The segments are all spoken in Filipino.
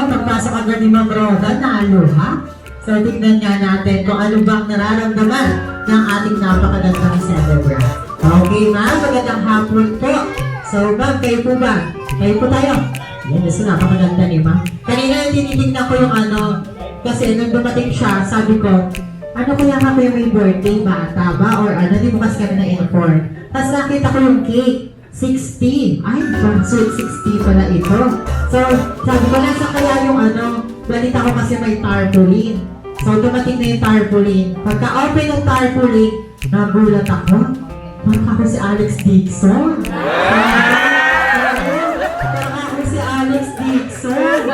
Pagpasok agad ni Ma'am Roda, nalo ha? So tignan nga natin kung ano bang nararamdaman ng ating napakagandang celebrant. Okay ma'am, magandang hapon po. So ma'am, kayo po ba? Kayo po tayo. Yan, gusto napakaganda ni ma'am. Kanina tinitignan ko yung kasi nung dumating siya, sabi ko, ano kaya nga yung may birthday, bata ba? Or di bukas kami na-inform. Tapos nakita ko yung cake. 60. Ay, sweet 60 pala ito. So, sabi ko, nasa kaya yung balita ko kasi may tarpaulin. So, dumating na yung tarpaulin. Pagka-open ng tarpaulin, nagulat ako. Parang ako si Alex Dixon. Parang ako si Alex Dixon.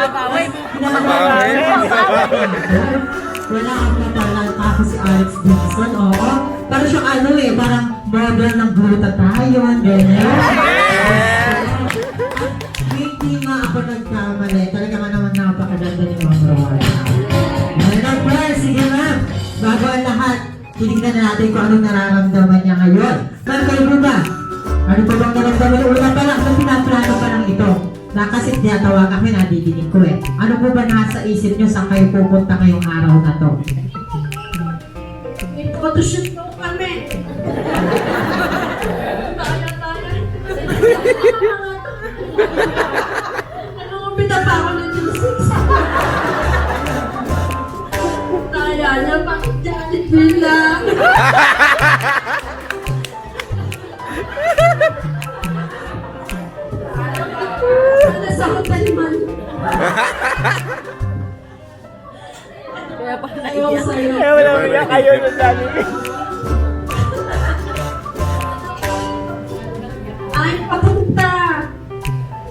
Wala ako na parang ako si Alex Dixon. Oo. Parang siyang parang model ng glutathione, ganyan. Hindi nga ako nagkamali. Talaga nga naman napakaganda ni Ma'am Roda. Sige ma'am. Bago ang lahat, tinignan na natin kung anong nararamdaman niya ngayon. Ma'am, kayo po ba? Ano po bang nararamdaman? Una pa lang, nung pinaplano pa lang ito. Kasi tinatawag kami, nadidinig ko eh. Ano po ba nasa isip niyo saan kayo pupunta ngayong araw na to? May photoshoot po kami. Nangumpita pa ako ng J6. Kaya na, bakit Jollibee lang? Sana sa hotel man. Kaya pala Ayaw sa'yo. Kaya wala mo yan, ayaw ng Jollibee. Ay, papunta!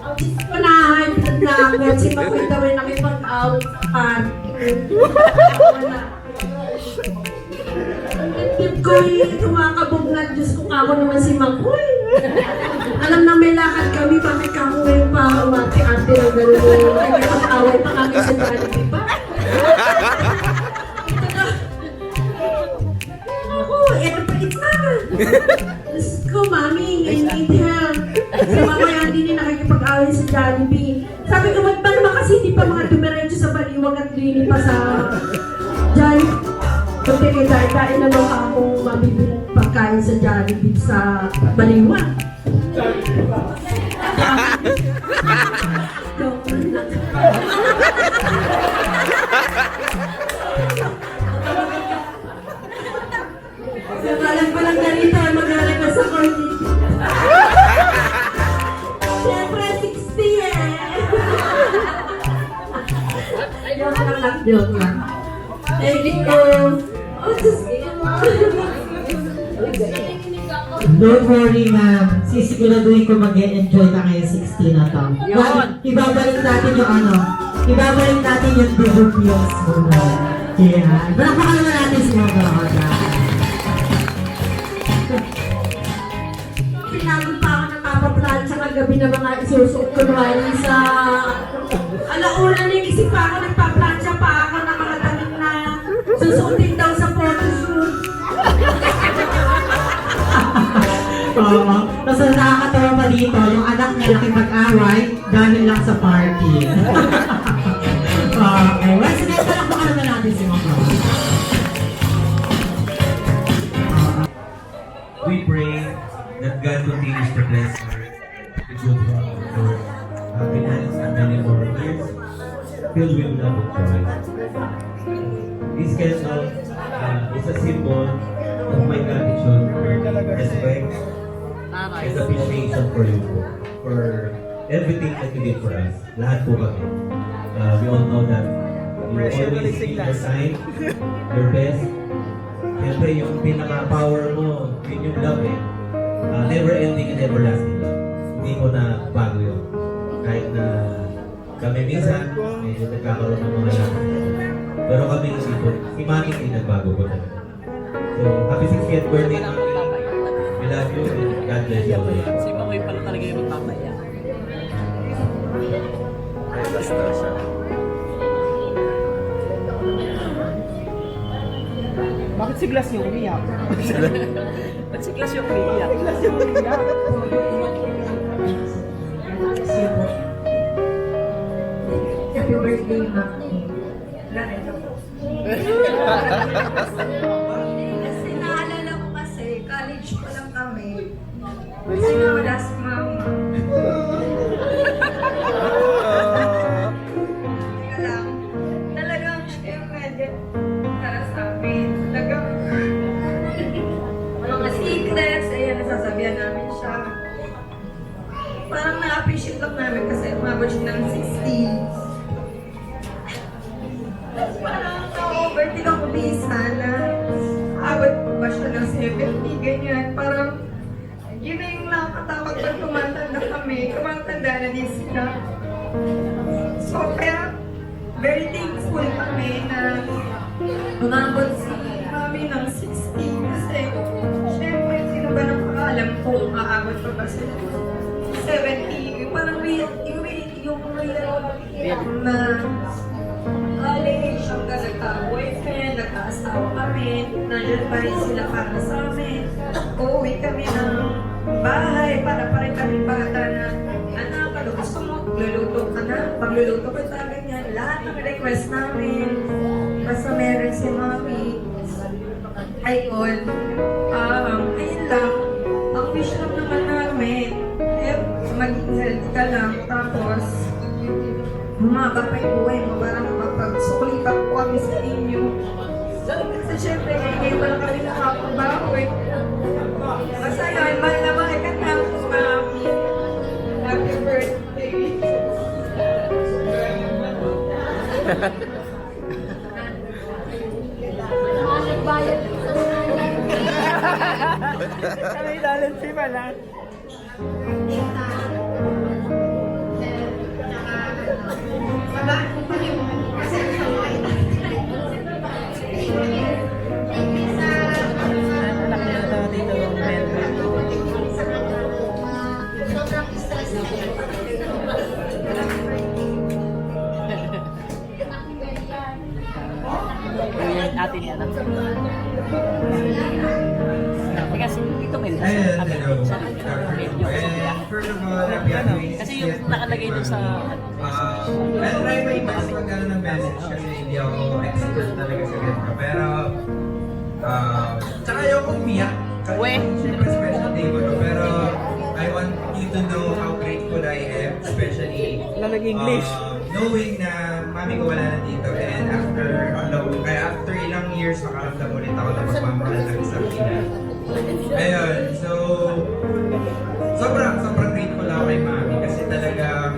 Ang sis ko na, ay, pinagdakot. Si Makoy daw ay nakipag-out sa parking. Wala. Ang tip ko kumakabog na, Diyos ko kako naman si Makoy. Alam na may lakad kami, bakit kako ngayon pa umati-ate ng gano'n. Ay, may pag-away pa kami sa Jollibee pa. Ako, eto pa isa. Diyos ko, mami, I need help. Kasi mamaya hindi na nakikipag-away sa Jollibee. Sabi ko, ba't ba naman kasi hindi pa mga dumiretso sa baliwag at lini pa sa Jollibee? Kunti kay dahil naman akong mabibilang pagkain sa Jollibee sa baliwag. Nagalang pa lang ganito, mag-request ako hindi. Siyempre, 60 eh! Joke lang. Hindi ko. Oh, Diyos ko. Don't worry ma'am. Sisiguraduhin ko mag-enjoy ka kayo 60 na to. Ibabalik natin yung ibabalik natin yung double pills muna. Kaya, balapakan naman natin si Ma'am Roda. Pinagod pa ako ng papaplan sa kagabi na mga isusuot ko naman sa alauna na yung isip pa ako nagpaplansya pa ako ng mga damit na susuotin daw sa photoshoot. Oo. Tapos nakakatawa pa dito, yung anak niya nakipag-away dahil lang sa party. Okay. Well, sige, palakpakan naman natin si Ma'am Roda. bless her with good health for happiness and many more years filled with love and joy. This candle is a symbol of my gratitude, respect, and appreciation for you po, for everything that you did for us. Lahat po kami. We all know that you always give your time, your best. Siyempre, yung pinaka-power mo, yun yung love eh. Never ending and everlasting love. Hindi mo na bago yun. Kahit na kami minsan, medyo nagkakaroon ng mga lakas. Pero kami hindi po. Si Mami ay nagbago po talaga. So, happy 60th birthday, Mami. We love you and God bless you. Si Makoy pala talaga yung magpapaya. Basta siya. Bakit si Glass yung umiyak? Ba't si Glass yung umiiyak? Glass yung umiyak. Happy birthday, Mami. Kasi naalala ko kasi, college pa lang kami. Kasi nawala si Mama. Teka lang. Talagang siya yung medyo para sa amin. Talagang mga secrets, ayan, nasasabihan namin siya. Parang na-appreciate lang namin kasi umabot siya ng 60. Parang na-overtake ako minsan na abot ko ba siya ng 70, ganyan. Parang yun na yung nakakatawag pag tumatanda kami. Tumatanda na din sila. So kaya very thankful kami na umabot si Mami ng 60 kasi syempre sino ba nakakaalam kung aabot pa ba sila 70. Parang yung real na college, hanggang nagka-boyfriend, nagka-asawa kami, nandiyan pa rin sila para sa amin. Uuwi kami ng bahay para pa rin kami bata na, anak, ano gusto mo? Luluto ka na? Pagluluto ko sa ganyan. Lahat ng request namin, basta meron si Mami. Ayun. Ayun lang. Ang wish lang naman namin, maging healthy ka lang. Tapos, humaba pa yung buhay mo para mapagsukulit pa po kami sa inyo. Kasi syempre, ngayon pa lang kami nakakabaho eh. Basta yun, mahal na mahal ka na, Mami. Happy birthday. May talent si pala. Anak niya ito dito ng Melbourne. Yung ate niya na. Kasi dito Mel. Ayun, hello. And first of all, happy anniversary. Kasi yung nakalagay dun sa... I'll try my best mag-ano ng message kasi hindi ako expert talaga sa ganito. Pero, tsaka ayoko umiyak. We. Siyempre special day ko to. Pero, I want you to know how grateful I am. Especially, English. knowing na mami ko wala na dito. And after ilang years, makaramdam ulit ako na magmamahal ng isang ina. Ayun, so sobrang grateful ako kay Mami kasi talagang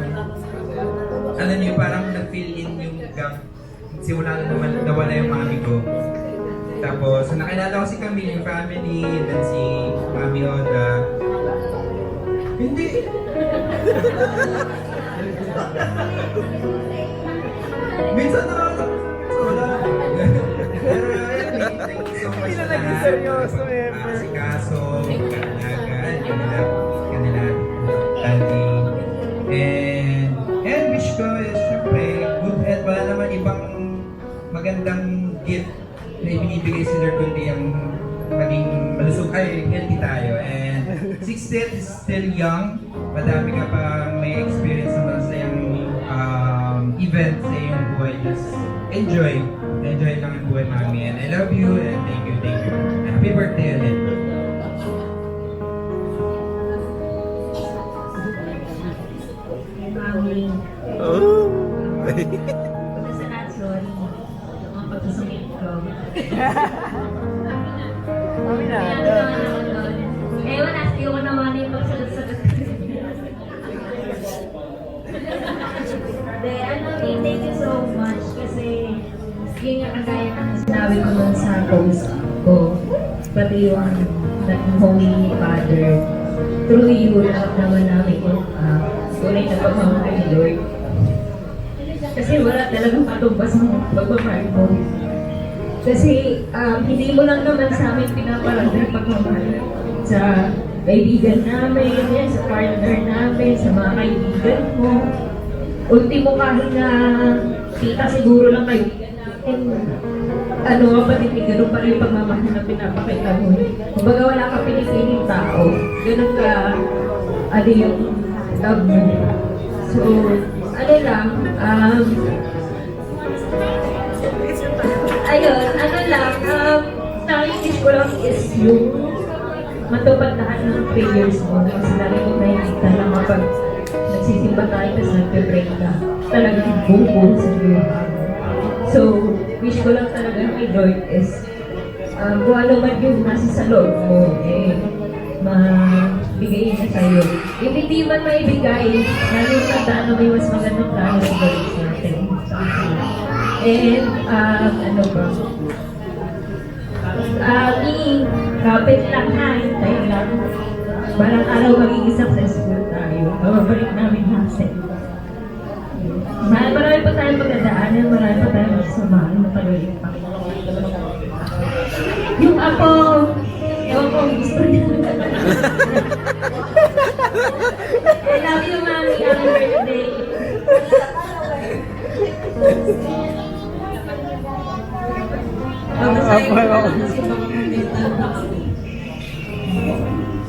alam niyo parang na-fill in yung gap simula na nawala yung Mami ko. Tapos so nakilala ko si Camille, yung family, and then si Mami Oda. Hindi. Minsan wala. Pero thank you so much. Hindi na naging seryoso, ever. Si Kaso, Kanagan, kanila, Tanti. And wish ko is syempre, good health. Wala naman ibang magandang gift na ibinibigay si Lord kundi ang maging malusog, healthy tayo. And 60th is still young. Madami ka pa may experience naman sa iyong event sa iyong buhay. Just enjoy. Enjoy lang ang buhay, Mami. And I love you and thank you. Happy birthday ulit. Sasakit ko. Kami na. Ewan, asli ko naman yung pagsagot-sagot. Thank you so much kasi yun yung kagaya ng sinabi ko nun sa post ko. Pati yung Holy Father, through you, lahat naman namin yung tunay na pagmamahal ni Lord. Kasi wala talagang patumbas ang pagmamahal mo. Kasi hindi mo lang naman sa amin pinaparamdam pagmamahal sa kaibigan namin, sa partner namin, sa mga kaibigan mo. Ultimo kahit na kita siguro lang kaibigan natin, kapatid, ganun pa rin yung pagmamahal na pinapakita mo. Kumbaga wala ka pinipiling tao, ganun ka, yung love mo. So, nakikis ko lang is yung matupad lahat ng prayers mo. Kasi lagi ko nakikita na kapag nagsisimba tayo kasi nagpe-pray ka, talagang buong sa Diyos. So, wish ko lang talaga kay Lord is kung ano man yung nasa sa loob mo, mabigay niya sa'yo. If hindi man maibigay, lalo tandaan na may mas magandang plano sa balik natin. And, kapit lang na, hintayin lang. Parang araw magiging successful tayo. Mababalik namin natin. Marami pa tayong pagdadaanan, marami pa tayong magsamahan, matagal yung Panginoon. Yung ako, ewan ko, gusto niya. I love you, Mami. Happy birthday.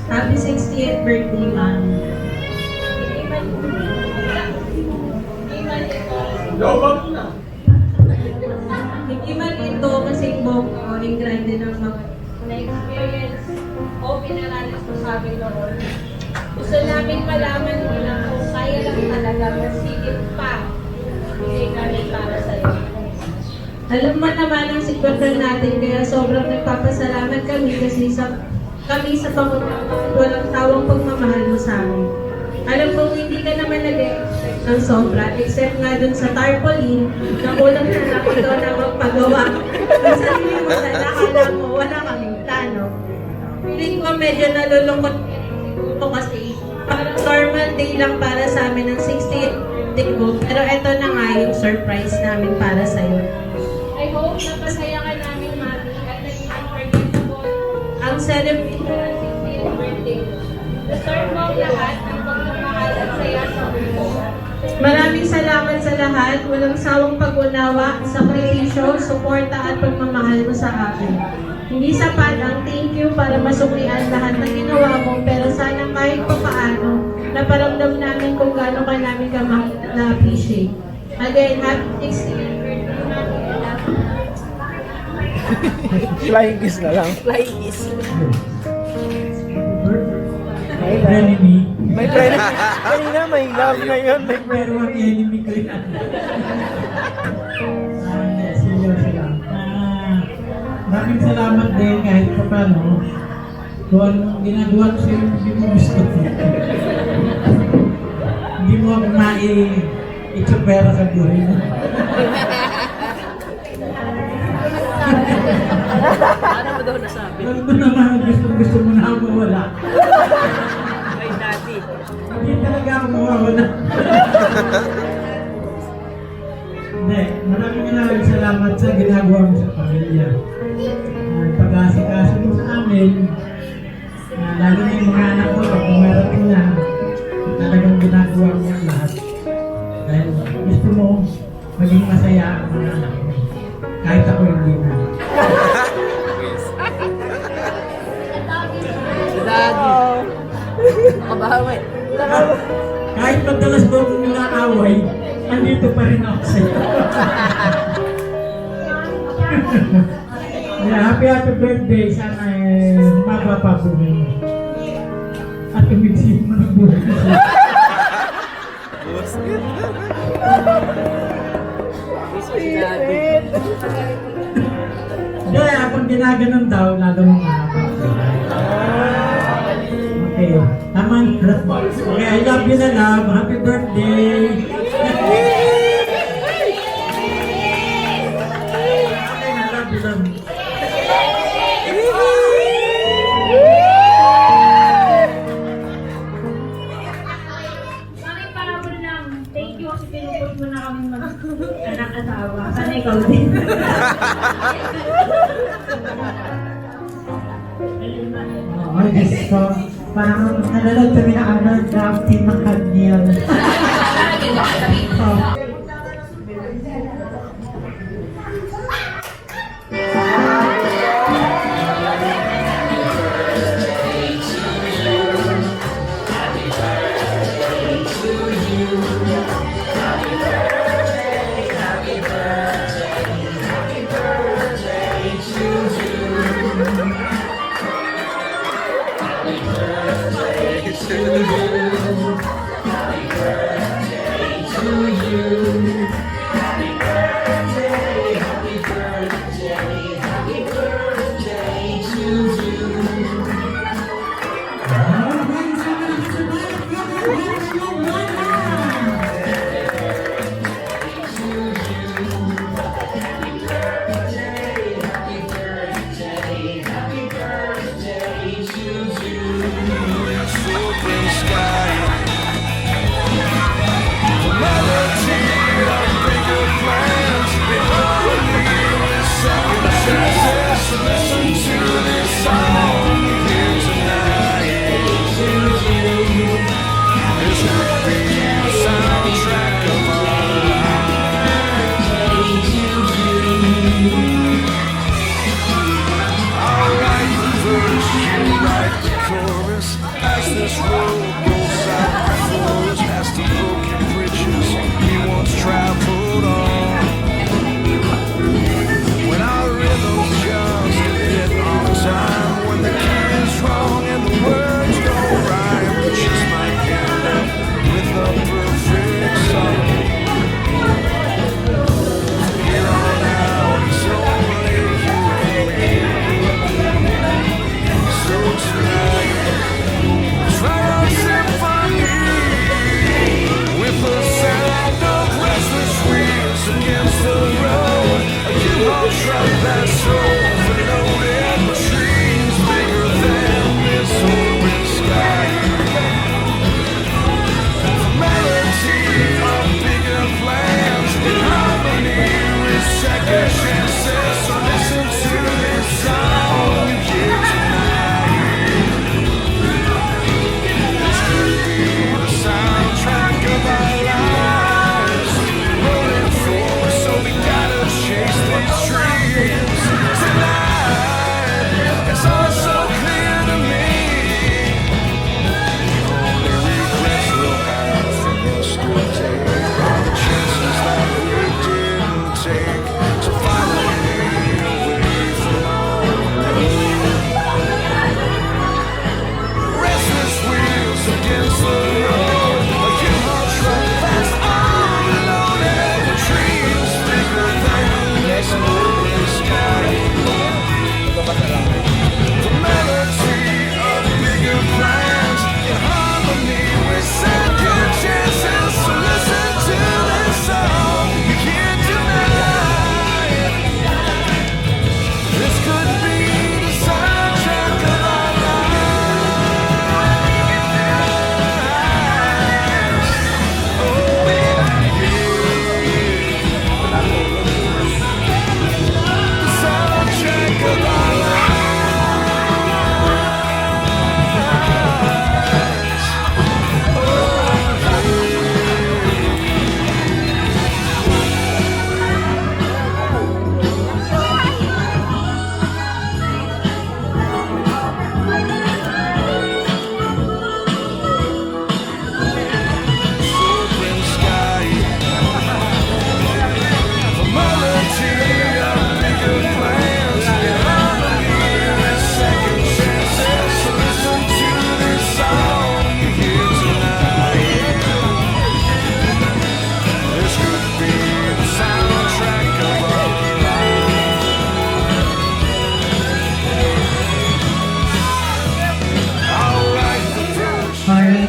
Happy 60th birthday, Mami. Hindi man ito kasi mo yung grande ng mga na-experience o pinaranas mo sa amin noon. Gusto namin malaman mo na kung kaya lang talaga masigit pa bigay namin para sa'yo. Alam mo naman ang sitwasyon natin kaya sobrang nagpapasalamat kami kasi kami sa Panginoon walang tawang pagmamahal mo sa amin. Alam kong hindi ka naman nag-expect ng sobra, except nga dun sa tarpaulin, na kulang na lang ikaw na magpagawa. Ang sarili mo na nakala mo, wala kaming plano. Feeling ko medyo nalulungkot ko kasi parang normal day lang para sa amin ng 60th day ko. Pero eto na nga yung surprise namin para sa'yo. I hope na pasaya ka namin, Mami, at naging unforgettable ang celebration ng 60th birthday. Deserve mo ang lahat ng pagmamahal at saya sa mundo. Maraming salamat sa lahat. Walang sawang pag-unawa, sakripisyo, suporta at pagmamahal mo sa akin. Hindi sapat ang thank you para masuklian lahat ng ginawa mo, pero sana kahit pa paano, naparamdam namin kung gaano ka namin na-appreciate. Again, happy 60th birthday, Mami. Flying kiss na lang. Flying kiss. May Enemy. May friend. Kanina may love ngayon. May friend. Pero ang enemy ko yan. Seryoso lang. Maraming salamat din kahit pa paano. Kung anong ginagawa ko sa'yo, hindi mo gusto. Hindi mo ako mai-itsupera sa buhay mo. Ano mo daw nasabi? Pero ito naman, gusto mo na ako mawala. Ay, daddy. Hindi talaga ako mawawala. Hindi, maraming salamat sa ginagawa mo sa pamilya. Pag-asikaso mo sa amin, lalo na yung mga anak ko, pag kumarating na, talagang ginagawa mo ang lahat. Dahil gusto mo maging masaya ang mga anak mo. Kahit ako hindi na. Daddy. Nakabawi. Kahit madalas mo akong nakaaway, andito pa rin ako sa'yo. Yeah, happy birthday. Sana mapapapuli mo. At umigsin mo ng buhay. Daddy. ginaganon daw, lalo mong mahaba. Okay. Tama. Okay, I love you na love. Happy birthday. Okay, I love you love. Mami, parabol lang. Thank you kasi pinupot mo na kami mag-anak-asawa. Sana ikaw din. Oh, Diyos ko. Parang nanonood kami ng draft team ng Cadmiel. To you.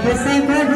December